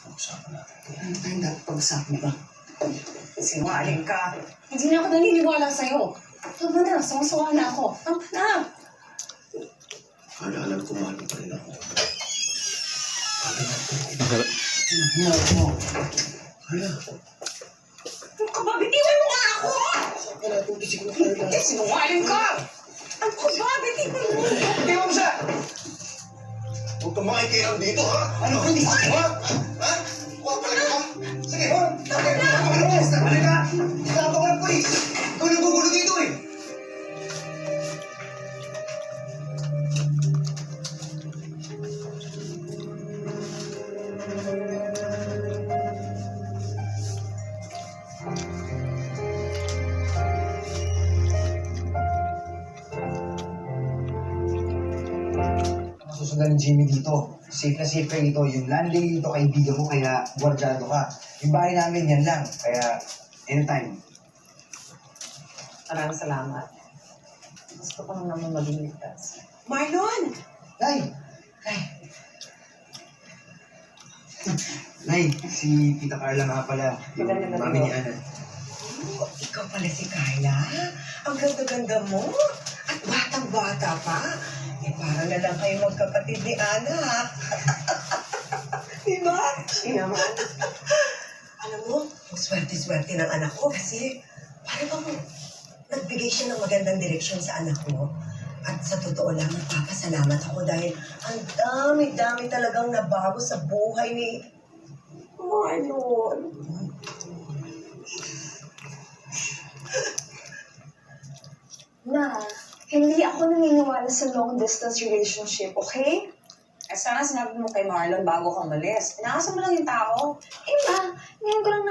Pag-usapan natin. Ano tayong dapat pag-usapan ba? Sinungaling ka. Hindi na ako naniniwala sa'yo. Tama na, sumusuwa na ako. Tama na! Carla, alam ko mahal mo pa rin ako. No. Carla, Ano ka ba? Bitiwan mo nga ako! saan ka natin gising mo, Carla? Sinungaling ka! Ano ka ba? Bitiwan mo! Bitiwan mo siya! Huwag kang makikiram dito, ha? Ano? Hindi ko, ha? Ha? Huwag ka na, ha? Sige, ha? Bakit na? Halika! Isama ko ng polis! Ikaw yung gugulo dito, eh! Susundan ni Jimmy dito. Safe na safe kayo dito. Yung landing dito, kaibigan mo, kaya guardyado ka. Yung bahay namin, yan lang. Kaya, anytime. Maraming salamat. Gusto ko lang naman maging ligtas. Marlon! Nay! Nay, si Tita Carla nga pala. Yung Maganda na mami to. ni Ana. Oh, ikaw pala si Carla? Ang ganda-ganda mo. At batang-bata pa. Eh, para na lang kayo magkapatid ni Ana, ha? Diba? naman. Alam mo, ang swerte-swerte ng anak ko kasi parang nagbigay siya ng magandang direksyon sa anak ko. At sa totoo lang, nagpapasalamat ako dahil ang dami-dami talagang nabago sa buhay ni Marlon. Na, hindi ako naniniwala sa long-distance relationship, okay? Eh, sana sinabi mo kay Marlon bago ka umalis. Inaasan mo lang yung tao. Eh ma, ngayon ko lang